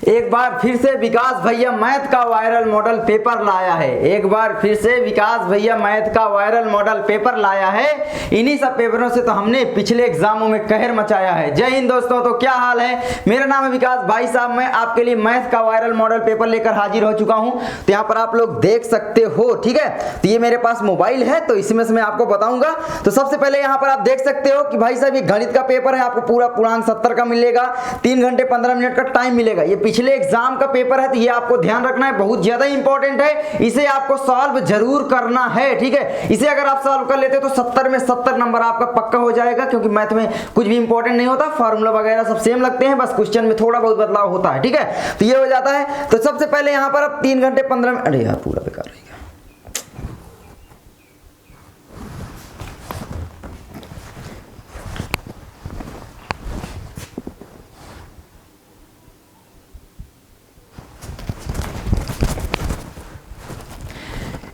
एक बार फिर से विकास भैया मैथ का वायरल मॉडल पेपर लाया है। एक बार फिर से विकास भैया मैथ का वायरल मॉडल पेपर लाया है। इन्हीं सब पेपरों से तो हमने पिछले एग्जामों में कहर मचाया है। जय हिंद दोस्तों, तो क्या हाल है। मेरा नाम है विकास भाई साहब। मैं आपके लिए मैथ का वायरल मॉडल पेपर लेकर हाजिर हो चुका हूं। तो यहाँ पर आप लोग देख सकते हो, ठीक है। तो ये मेरे पास मोबाइल है, तो इसमें से मैं आपको बताऊंगा। तो सबसे पहले यहाँ पर आप देख सकते हो कि भाई साहब ये गणित का पेपर है। आपको पूरा पूर्णांक 70 का मिलेगा, 3 घंटे 15 मिनट का टाइम मिलेगा। ये पिछले एग्जाम का पेपर है, तो ये आपको ध्यान रखना है, बहुत ज्यादा इंपॉर्टेंट है। इसे आपको सॉल्व जरूर करना है, ठीक है। इसे अगर आप सॉल्व कर लेते हो तो 70 में 70 नंबर आपका पक्का हो जाएगा, क्योंकि मैथ में कुछ भी इंपॉर्टेंट नहीं होता, फार्मूला वगैरह सब सेम लगते हैं, बस क्वेश्चन में थोड़ा बहुत बदलाव होता है, ठीक है। तो ये हो जाता है। तो सबसे पहले यहाँ पर आप 3 घंटे 15 मिनट, अरे यार पूरा बेकार रहेगा।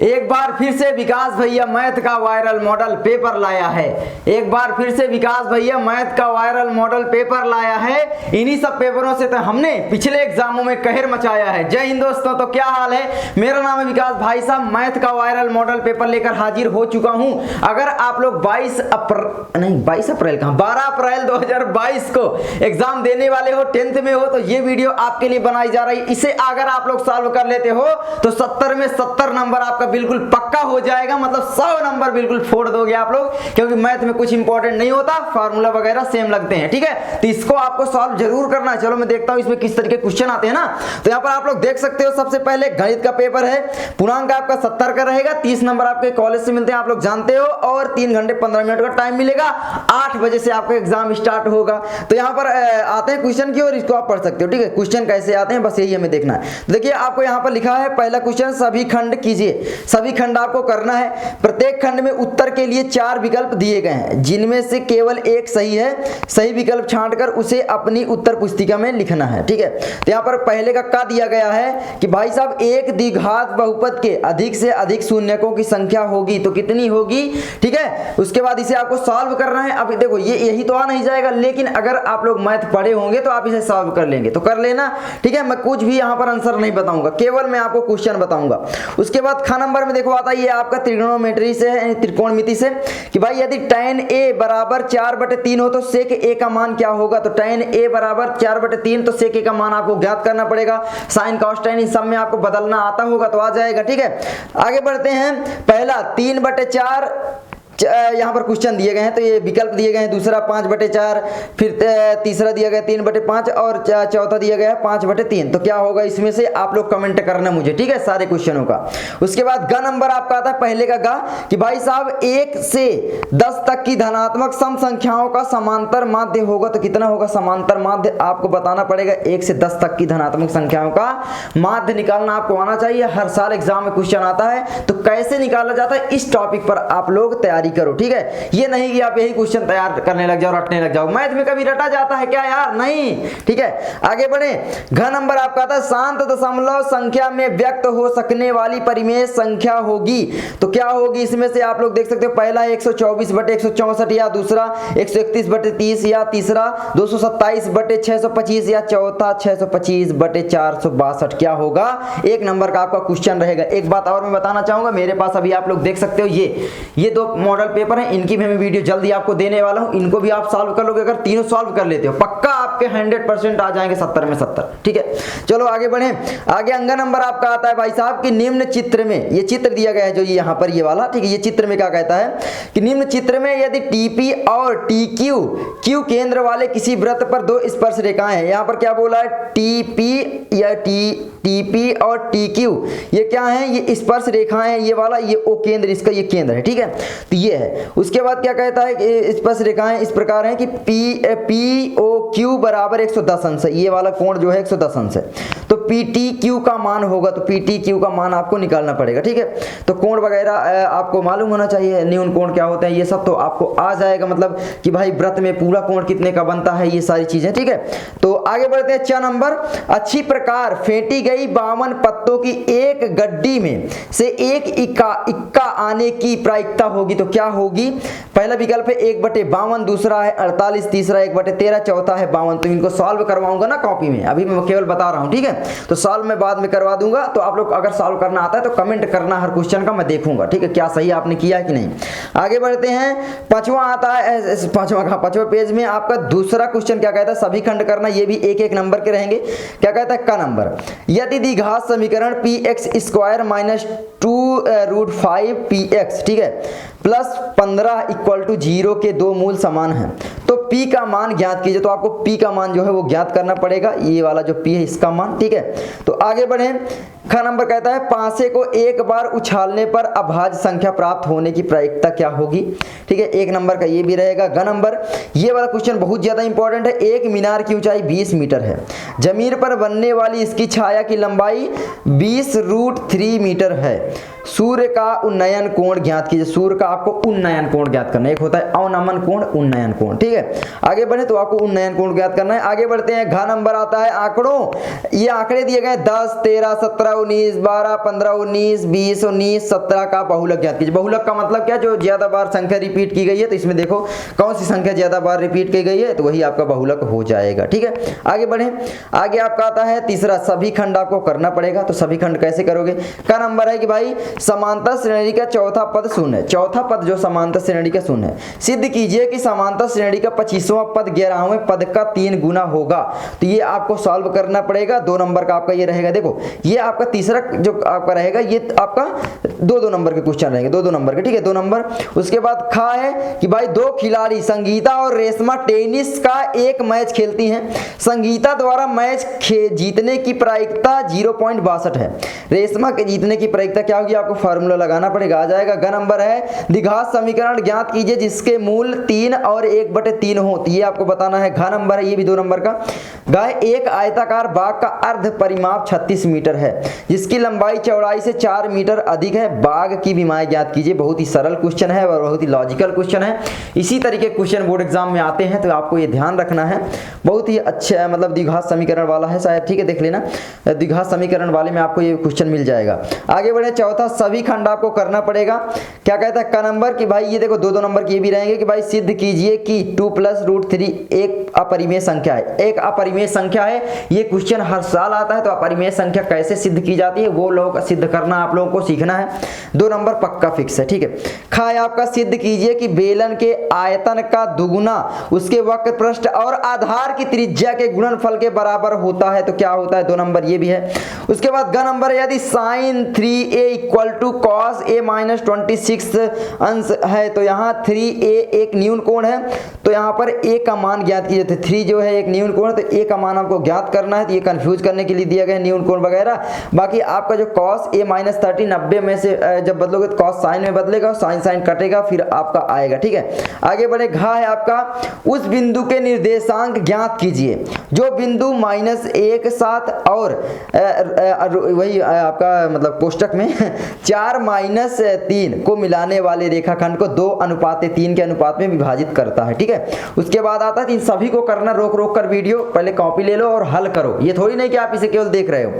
एक बार फिर से विकास भैया मैथ का वायरल मॉडल पेपर लाया है। एक बार फिर से विकास भैया मैथ का वायरल मॉडल पेपर लाया है। इन्हीं सब पेपरों से तो हमने पिछले एग्जामों में कहर मचाया है। जय हिंद दोस्तों, तो क्या हाल है। मेरा नाम है विकास भाई साहब। मैथ का वायरल मॉडल पेपर लेकर हाजिर हो चुका हूं। अगर आप लोग 22 अप्रैल 2022 को एग्जाम देने वाले हो, 10th में हो, तो ये वीडियो आपके लिए बनाई जा रही है। इसे अगर आप लोग सॉल्व कर लेते हो तो 70 में 70 नंबर आपका बिल्कुल पक्का हो जाएगा। मतलब 100 नंबर बिल्कुल फोड़ दोगे आप लोग, क्योंकि मैथ में कुछ इंपॉर्टेंट नहीं होता, फार्मूला वगैरह सेम लगते हैं, ठीक है। तो इसको आपको सॉल्व जरूर करना है। चलो मैं देखता हूं इसमें किस तरीके क्वेश्चन आते हैं ना। तो यहाँ पर आप लोग देख सकते हो, सबसे पहले गणित का पेपर है। पूर्णांक आपका 70 का रहेगा, 30 नंबर आपके कॉलेज से मिलते हैं, आप लोग जानते हो, और 3 घंटे 15 मिनट का टाइम मिलेगा। 8 बजे से आपका एग्जाम स्टार्ट होगा। तो यहाँ पर आते हैं क्वेश्चन की, और इसको आप पढ़ सकते हो, ठीक है। क्वेश्चन कैसे आते हैं, बस यही हमें देखना है। देखिए आपको यहाँ पर लिखा है, पहला क्वेश्चन, सभी खंड कीजिए। सभी खंड आपको करना है। प्रत्येक खंड में उत्तर के लिए 4 विकल्प दिए गए हैं, जिनमें से केवल एक सही है। सही विकल्प छांटकर उसे अपनी उत्तर पुस्तिका में लिखना है, ठीक है। तो यहाँ पर पहले का दिया गया है कि भाई साहब एक द्विघात बहुपद के अधिक से अधिक शून्यकों की संख्या होगी तो कितनी होगी, ठीक है। उसके बाद इसे आपको सॉल्व करना है। अब देखो ये यही तो आ नहीं जाएगा, लेकिन अगर आप लोग मैथ पढ़े होंगे तो आप इसे सॉल्व कर लेंगे, तो कर लेना, ठीक है। मैं कुछ भी यहाँ पर आंसर नहीं बताऊंगा, केवल मैं आपको क्वेश्चन बताऊंगा। उसके बाद ख नंबर में देखो आता है, ये आपका त्रिगोनोमेट्री से है, त्रिकोणमिति से, कि भाई यदि tan a बराबर 4/3 हो तो sec a का मान क्या होगा। तो tan a बराबर 4/3, तो sec a का मान आपको ज्ञात करना पड़ेगा। साइन कॉस tan इन सब में आपको बदलना आता होगा तो आ जाएगा, ठीक है। आगे बढ़ते हैं। पहला 3/4 यहाँ पर क्वेश्चन दिए गए हैं, तो ये विकल्प दिए गए हैं। दूसरा 5/4, फिर तीसरा दिया गया 3/5, और चौथा दिया गया है 5/3। तो क्या होगा इसमें से, आप लोग कमेंट करना मुझे, ठीक है, सारे क्वेश्चनों का। उसके बाद ग नंबर आपका आता है, पहले का ग, कि भाई साहब 1 से 10 तक की धनात्मक सम संख्याओं का समांतर माध्य होगा तो कितना होगा। समांतर माध्य आपको बताना पड़ेगा। 1 से 10 तक की धनात्मक संख्याओं का माध्य निकालना आपको आना चाहिए। हर साल एग्जाम में क्वेश्चन आता है, तो कैसे निकाला जाता है इस टॉपिक पर आप लोग तैयारी करो, ठीक है। ये नहीं कि आप यही क्वेश्चन तैयार करने लग जाओ, रटने लग जाओ। मैथ में कभी रटा जाता है क्या यार, नहीं, ठीक है। आगे बढ़े। घ नंबर आपका था, शांत दशमलव संख्या में व्यक्त हो सकने वाली परिमेय संख्या होगी तो क्या होगी। इसमें से आप लोग देख सकते हो, पहला 124/164, या दूसरा 131/30, या तीसरा 227/625, या चौथा 625/462। क्या होगा, 1 नंबर का आपका क्वेश्चन रहेगा। एक बात और मैं बताना चाहूंगा, मेरे पास अभी आप लोग देख सकते हो ये 2 मॉडल पेपर है, इनकी भी मैं वीडियो जल्दी आपको देने वाला हूं। इनको भी आप सॉल्व कर लोगे, अगर तीनों सॉल्व कर लेते हो पक्का आपके 100% आ जाएंगे 70 में 70, ठीक है। चलो आगे बढ़े। आगे अंग नंबर आपका आता है भाई साहब कि निम्न चित्र में, ये चित्र दिया गया है जो यहाँ पर ये वाला, ठीक है। ये चित्र में क्या कहता है कि निम्न चित्र में यदि TP और TQ Q केंद्र वाले किसी वृत्त पर 2 स्पर्श रेखाएं हैं। यहाँ पर क्या बोला है, TP या TP और TQ ये क्या है, ये स्पर्श रेखाएं हैं। ये वाला ये O केंद्र, इसका ये केंद्र है, ठीक है। तो ये है। उसके बाद क्या कहता है कि स्पर्श रेखाएं इस प्रकार हैं कि POQ बराबर 110 अंश है। ये वाला कोण जो है 110 अंश है। तो PTQ का मान होगा, तो PTQ का मान आपको निकालना पड़ेगा, ठीक है। तो कोण वगैरह आपको मालूम होना चाहिए, न्यून कोण क्या होते हैं, ये सब तो आपको आ जाएगा। मतलब कि भाई व्रत में पूरा कोण कितने का बनता है, ये सारी चीजें, ठीक है। तो आगे बढ़ते हैं। च नंबर, अच्छी प्रकार फेंटी गई 52 पत्तों की एक गड्डी में से एक इक्का आने की प्रायिकता होगी तो क्या होगी। पहला विकल्प है 1/52, दूसरा है 48, तीसरा 1/13, चौथा है 52। तो इनको सॉल्व करवाऊंगा ना कॉपी में, अभी मैं केवल बता रहा हूँ, ठीक है। तो सॉल्व मैं बाद में करवा दूंगा, तो आप लोग अगर सॉल्व करना आता है तो कमेंट करना हर क्वेश्चन का, मैं देखूंगा, ठीक है, क्या सही आपने किया कि नहीं। आगे बढ़ते हैं, पांचवा आता है, पांचवा पेज में आपका दूसरा क्वेश्चन क्या कहता है, सभी खंड करना, ये भी एक एक नंबर के रहेंगे। क्या कहता है, का नंबर, यदि द्विघात समीकरण px² माइनस 2√5px, ठीक है, प्लस 15 इक्वल टू 0 के दो मूल समान हैं, तो p का मान ज्ञात कीजिए। तो आपको p का मान जो है वो ज्ञात करना पड़ेगा, ये वाला जो p है इसका मान, ठीक है। तो आगे बढ़े, ख नंबर कहता है, पासे को एक बार उछालने पर अभाज्य संख्या प्राप्त होने की प्रायिकता क्या होगी, ठीक है, एक नंबर का ये भी रहेगा। ग नंबर, ये वाला क्वेश्चन बहुत ज्यादा इंपॉर्टेंट है। एक मीनार की ऊंचाई 20 मीटर है, जमीन पर बनने वाली इसकी छाया की लंबाई 20√3 मीटर है, सूर्य का उन्नयन कोण ज्ञात कीजिए। सूर्य का आपको उन्नयन कोण ज्ञात करना है, एक होता है अवनमन कोण, उन्नयन कोण, ठीक है। आगे बढ़े तो आपको उन्नयन कोण ज्ञात करना है। आगे बढ़ते हैं, घ नंबर आता है आंकड़ों, ये आंकड़े दिए गए 10, 13, 17, 19, 12, 15, 19, 20, 19, 17 का बहुलक ज्ञात कीजिए। बहुलक का मतलब क्या, जो ज्यादा बार संख्या रिपीट की गई है, तो इसमें देखो कौन सी संख्या ज्यादा बार रिपीट की गई है, तो वही आपका बहुलक हो जाएगा, ठीक है। आगे बढ़े, आगे आपका आता है तीसरा, सभी खंड आपको करना पड़ेगा। तो सभी खंड कैसे करोगे, का नंबर है कि भाई समांतर श्रेणी का चौथा पद शून्य है, चौथा पद जो समांतर श्रेणी का शून्य है, सिद्ध कीजिए कि समांतर श्रेणी का 25वां पद 11वें पद का 3 गुना होगा। तो ये आपको सॉल्व करना पड़ेगा, 2 नंबर का आपका ये रहेगा। देखो ये आपका तीसरा जो आपका रहेगा, ये आपका 2-2 नंबर के क्वेश्चन रहेंगे, 2-2 नंबर के, ठीक है, 2 नंबर। उसके बाद खा है कि भाई दो खिलाड़ी संगीता और रेशमा टेनिस का एक मैच खेलती हैं, संगीता द्वारा मैच जीतने की प्रायिकता 0.62 है, रेशमा के जीतने की प्रायिकता क्या होगी, आपको फार्मूला लगाना पड़ेगा, आ जाएगा। ग नंबर है, द्विघात समीकरण ज्ञात कीजिए जिसके मूल 3 और 1/3 हो, तो ये आपको बताना है। घ नंबर है, ये भी 2 नंबर का। गाय एक आयताकार बाग का अर्ध परिमाप 36 मीटर है, जिसकी लंबाई चौड़ाई से 4 मीटर अधिक है, बाग की विमाएं ज्ञात कीजिए। बहुत ही सरल क्वेश्चन है और बहुत ही लॉजिकल क्वेश्चन है। इसी तरीके क्वेश्चन बोर्ड एग्जाम में आते हैं, तो आपको ये ध्यान रखना है। बहुत ही अच्छा मतलब द्विघात समीकरण वाला है शायद, ठीक है, देख लेना, द्विघात समीकरण वाले में आपको ये क्वेश्चन मिल जाएगा। आगे बढ़े, चौथा, सभी खंड आपको करना पड़ेगा। क्या कहता है, का नंबर कि भाई ये देखो 2-2 नंबर के ये भी रहेंगे कि भाई सिद्ध कीजिए कि 2 + √3 एक अपरिमेय संख्या है, एक अपरिमेय संख्या है। ये क्वेश्चन हर साल आता है, तो अपरिमेय संख्या कैसे सिद्ध की जाती है वो लोग सिद्ध करना आप लोगों को सीखना है। 2 नंबर पक्का फिक्स है, ठीक है। खा आपका, सिद्ध कीजिए कि बेलन के आयतन का दुगुना उसके वक्र पृष्ठ और आधार की त्रिज्या के गुणनफल के बराबर होता है, तो क्या होता है, 2 नंबर ये भी है। उसके बाद ग नंबर, यदि sin 3a = cos a - 26 अंश है, तो यहाँ 3a एक न्यून कोण है, तो यहाँ पर a का मान ज्ञात कीजिए। तो 3 जो है एक न्यून कोण, तो a का मान आपको ज्ञात करना है, तो ये कंफ्यूज करने के लिए दिया गया न्यून कोण वगैरह। बाकी आपका जो cos a - 30 90 में से जब बदलोगे तो cos sin में बदलेगा, sin कटेगा, फिर आपका आएगा, ठीक है। आगे बढ़े, घा है आपका, उस बिंदु के निर्देशांक ज्ञात कीजिए जो बिंदु -1 7 और वही आपका मतलब कोष्टक में 4 - 3 को मिलाने वाले रेखाखंड को 2:3 के अनुपात में विभाजित करता है, ठीक है। उसके बाद आता है, इन सभी को करना रोक रोक कर वीडियो पहले कॉपी ले लो और हल करो, ये थोड़ी नहीं कि आप इसे केवल देख रहे हो।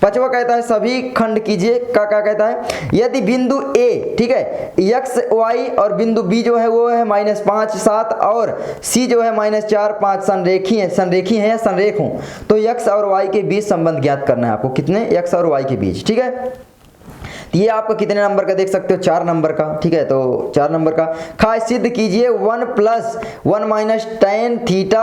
5वां कहता है, सभी खंड कीजिए का क्या कहता है, यदि बिंदु A, ठीक है, x y और बिंदु B जो है वो है -5 7 और C जो है -4 5 संरेखी है या संरेख हो, तो x और y के बीच संबंध ज्ञात करना है आपको, कितने x और y के बीच, ठीक है। ये आपका कितने नंबर का देख सकते हो, 4 नंबर का, ठीक है। तो 4 नंबर का खा, सिद्ध कीजिए 1 + 1 - tan theta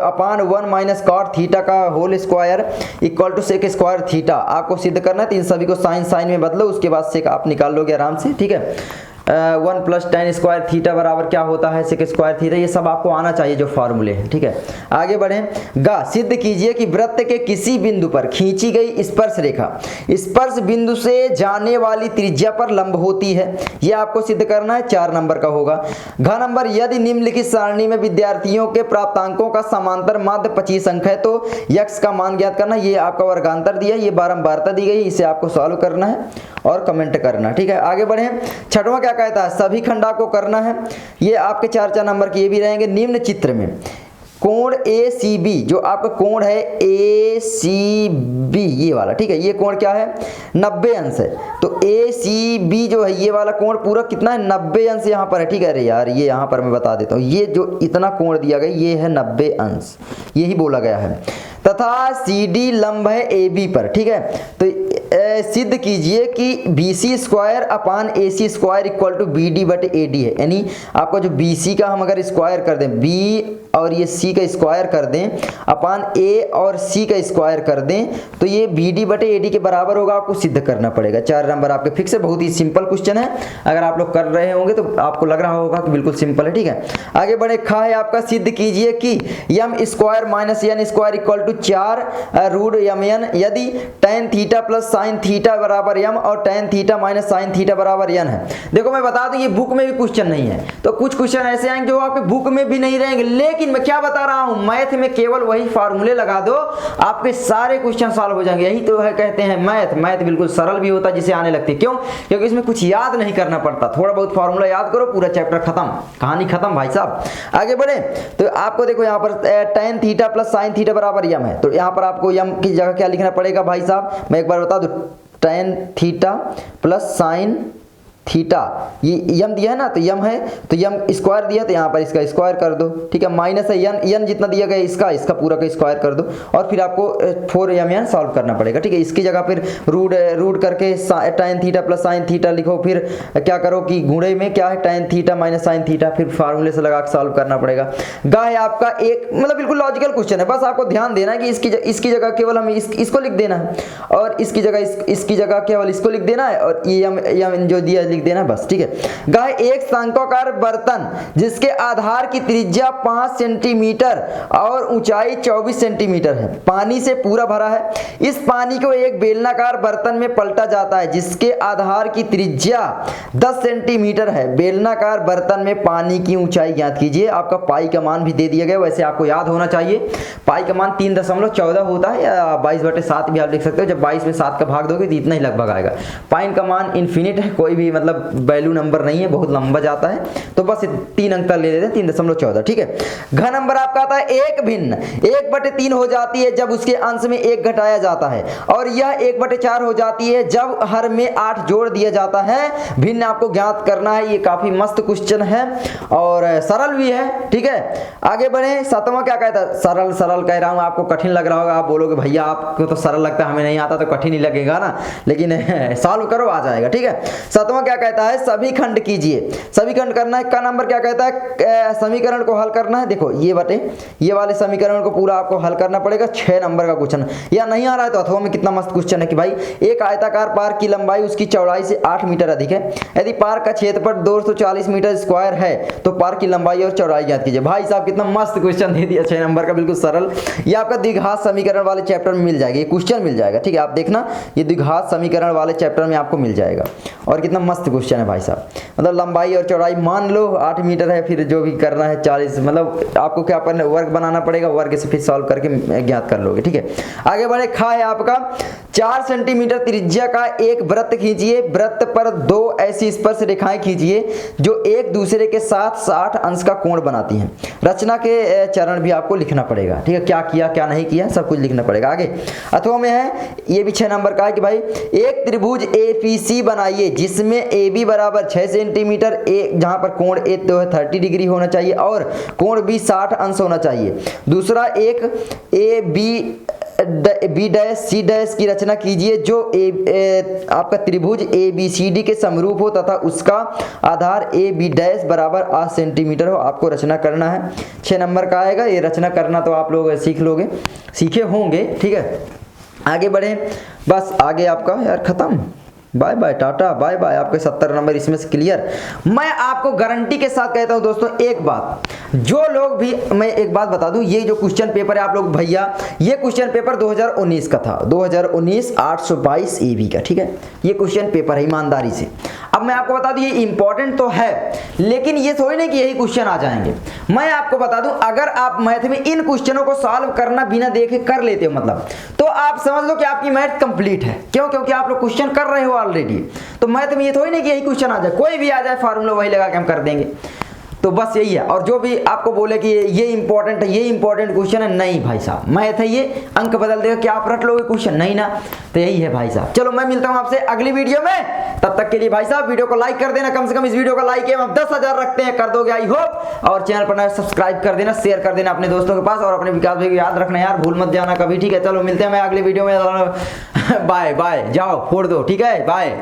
upon 1 - cot theta का होल स्क्वायर = sec² थीटा आपको सिद्ध करना है। तो इन सभी को साइन में बदलो, उसके बाद सेक आप निकाल लोगे आराम से, ठीक है। 1 + tan² थीटा बराबर क्या होता है, sec² थीटा, ये सब आपको आना चाहिए जो फार्मूले हैं, ठीक है। आगे बढ़ें, गा, सिद्ध कीजिए कि वृत्त के किसी बिंदु पर खींची गई स्पर्श रेखा स्पर्श बिंदु से जाने वाली त्रिज्या पर लंब होती है, ये आपको सिद्ध करना है, 4 नंबर का होगा। घ नंबर, यदि निम्नलिखित सारणी में विद्यार्थियों के प्राप्तांकों का समांतर माध्य 25 अंक है, तो x का मान ज्ञात करना, ये आपका वर्गांतर दिया, ये बारंबारता दी गई, इसे आपको सॉल्व करना है और कमेंट करना, ठीक है। आगे बढ़ें, 6वां क्या कहता है, सभी खंड आपको करना है, ये आपके 4 नंबर के ये भी रहेंगे। निम्न चित्र में कोण ACB, जो आपका कोण है ACB ये वाला, ठीक है, ये कोण क्या है 90 अंश है। तो ACB जो है ये वाला कोण पूरा कितना है 90 अंश यहाँ पर है, ठीक है। अरे यार ये यहाँ पर मैं बता देता हूँ, ये जो इतना कोण दिया गया ये है 90 अंश, यही बोला गया है। तथा CD लंब है AB पर, ठीक है। तो सिद्ध कीजिए कि BC स्क्वायर अपान AC square equal to BD बटे AD है। यानी आपका जो BC का हम अगर स्क्वायर कर दें, B और ये C का स्क्वायर कर दें अपान A और C का स्क्वायर कर दें, तो ये BD बटे AD के बराबर होगा। आपको सिद्ध करना पड़ेगा। 4 नंबर आपके फिक्स है। बहुत ही सिंपल क्वेश्चन है, अगर आप लोग कर रहे होंगे तो आपको लग रहा होगा कि बिल्कुल सिंपल है, ठीक है। आगे बढ़े, खा है आपका, सिद्ध कीजिए कि m square minus n square equal to 4 root mn यदि tan theta plus sine theta बराबर m और tan theta minus sine theta बराबर n है। देखो मैं बता दूं ये बुक में भी क्वेश्चन नहीं है, तो कुछ क्वेश्चन ऐसे आएंगे जो आपके बुक में भी नहीं रहेंगे, लेकिन मैं क्या बता रहा हूं, मैथ में केवल वही फार्मूले लगा दो, आपके सारे क्वेश्चन सॉल्व हो जाएंगे। यही तो है, कहते हैं मैथ। मैथ बिल्कुल सरल भी होता है जिसे आने लगती है। क्यों? क्योंकि इसमें कुछ याद नहीं करना पड़ता, थोड़ा बहुत फार्मूला याद करो, पूरा चैप्टर खत्म, कहानी खत्म भाई साहब। आगे बढ़े तो आपको देखो यहाँ पर tan theta plus sine theta बराबर m है, तो यहाँ पर आपको m की जगह क्या लिखना पड़ेगा भाई साहब, मैं एक बार बता दूं, tan theta plus sine theta, ये m दिया है ना, तो m है तो m स्क्वायर दिया, तो यहाँ पर इसका स्क्वायर कर दो, ठीक है। माइनस है n जितना दिया गया इसका पूरा का स्क्वायर कर दो, और फिर आपको 4mn सॉल्व करना पड़ेगा, ठीक है। इसकी जगह फिर रूट करके tan theta plus sine theta लिखो, फिर क्या करो कि गुणे में क्या है tan theta minus sine theta, फिर फार्मूले से लगा के सॉल्व करना पड़ेगा। गाय आपका एक मतलब बिल्कुल लॉजिकल क्वेश्चन है, बस आपको ध्यान देना है कि इसकी जगह केवल हमें इसको लिख देना है, और इसकी जगह केवल इसको लिख देना है, और ये जो दिया लिख देना बस, ठीक है। गाय एक शंक्वाकार बर्तन जिसके आधार की त्रिज्या 5 सेंटीमीटर और ऊंचाई 24 सेंटीमीटर है, पानी से पूरा भरा है। इस पानी को एक बेलनाकार बर्तन में पलटा जाता है जिसके आधार की त्रिज्या 10 सेंटीमीटर है। बेलनाकार बर्तन में पानी की ऊंचाई ज्ञात कीजिए। आपका पाई का मान भी दे दिया गया, वैसे आपको याद होना चाहिए। पाई का मान 3.14 होता है, या 22/7 भी आप लिख सकते हो। जब 22 में 7 का भाग दोगे तो इतना ही लगभग आएगा। पाइन का मान इन्फिनिट है, कोई भी मतलब वैल्यू नंबर नहीं है, बहुत लंबा जाता है, तो बस 3 अंक तक ले लेते हैं, 3.14, ठीक है। घन नंबर आपका आता है एक भिन्न 1/3 हो जाती है जब उसके अंश में 1 घटाया जाता है, और यह 1/4 हो जाती है जब हर में 8 जोड़ दिया जाता है। भिन्न आपको ज्ञात करना है। ये काफी मस्त क्वेश्चन है और सरल भी है, ठीक है। आगे बढ़े, 7वां क्या कहता है, सरल कह रहा हूं, आपको कठिन लग रहा होगा, आप बोलोगे भैया आपको तो सरल लगता है, हमें नहीं आता तो कठिन ही लगेगा ना, लेकिन सॉल्व करो आ जाएगा, ठीक है। 7वां क्या कहता है, सभी खंड कीजिए। सभी खंड करना है। का नंबर क्या कहता है, समीकरण को हल करना है। देखो ये वाले समीकरण को पूरा आपको हल करना पड़ेगा। 6 नंबर का क्वेश्चन या नहीं आ रहा है तो अथवा में कितना मस्त क्वेश्चन है कि भाई एक आयताकार पार्क की लंबाई उसकी चौड़ाई से 8 मीटर अधिक है। यदि पार्क का क्षेत्रफल 240 मीटर स्क्वायर है तो पार्क की लंबाई और चौड़ाई ज्ञात कीजिए। भाई साहब कितना मस्त क्वेश्चन दे दिया, 6 नंबर का, बिल्कुल सरल। ये आपका द्विघात समीकरण वाले चैप्टर में मिल जाएगा, ये क्वेश्चन मिल जाएगा, ठीक है। आप देखना ये द्विघात समीकरण वाले चैप्टर में आपको मिल जाएगा, और कितना मस्त क्वेश्चन है भाई साहब। मतलब लंबाई और चौड़ाई मान लो 8 मीटर है, फिर जो भी करना है 40, मतलब आपको क्या करना है, वर्ग बनाना पड़ेगा, वर्ग से फिर सॉल्व करके ज्ञात कर लोगे, ठीक है। आगे बढ़े, खा है आपका 4 सेंटीमीटर त्रिज्या का एक वृत्त खींचिए। वृत्त पर 2 ऐसी स्पर्श रेखाएं खींचिए जो एक दूसरे के साथ 60 अंश का कोण बनाती हैं। रचना के चरण भी आपको लिखना पड़ेगा, ठीक है, क्या किया क्या नहीं किया सब कुछ लिखना पड़ेगा। आगे अथवा में है, ये भी 6 नंबर का है कि भाई एक त्रिभुज APC बनाइए जिसमें AB बराबर 6 सेंटीमीटर, जहां पर कोण A तो 30 डिग्री होना चाहिए और कोण B 60 अंश होना चाहिए। दूसरा एक B डैश C डैश की रचना कीजिए जो आपका त्रिभुज ABCD के समरूप हो तथा उसका आधार AB डैश बराबर 8 सेंटीमीटर हो। आपको रचना करना है, 6 नंबर का आएगा। ये रचना करना तो आप लोग सीखे होंगे, ठीक है। आगे बढ़े, बस आगे आपका यार खत्म, बाय बाय टाटा बाय बाय। आपके 70 नंबर इसमें से क्लियर। मैं आपको गारंटी के साथ कहता हूं दोस्तों, एक बात, जो लोग भी, मैं एक बात बता दूं, ये जो क्वेश्चन पेपर है आप लोग भैया, ये क्वेश्चन पेपर 2019 का था, 2019 822 AB का, ठीक है। ये क्वेश्चन पेपर है ईमानदारी से। अब मैं आपको बता दूं ये इंपॉर्टेंट तो है, लेकिन ये थोड़ी नहीं कि यही क्वेश्चन आ जाएंगे। मैं आपको बता दूं, अगर आप मैथ में इन क्वेश्चनों को सॉल्व करना बिना देखे कर लेते हो मतलब, तो आप समझ लो कि आपकी मैथ कंप्लीट है। क्यों? क्योंकि आप लोग क्वेश्चन कर रहे हो ऑलरेडी। तो मैथ में ये थोड़ी नहीं कि यही क्वेश्चन आ जाए, कोई भी आ जाए फार्मूला वही लगा के हम कर देंगे। तो बस यही है। और जो भी आपको बोले कि ये इंपॉर्टेंट है, ये इंपॉर्टेंट क्वेश्चन है, नहीं भाई साहब, मैथ है ये, अंक बदल देगा, क्या आप रट लोगे क्वेश्चन, नहीं ना। तो यही है भाई साहब। चलो मैं मिलता हूं आपसे अगली वीडियो में, तब तक के लिए भाई साहब वीडियो को लाइक कर देना, कम से कम इस वीडियो को लाइक हम 10,000 रखते हैं, कर दोगे आई होप। और चैनल पर नया सब्सक्राइब कर देना, शेयर कर देना अपने दोस्तों के पास, और अपने विकास भाई को याद रखना यार, भूल मत जाना कभी, ठीक है। चलो मिलते हैं मैं अगली वीडियो में। बाय बाय, जाओ फोड़ दो, ठीक है, बाय।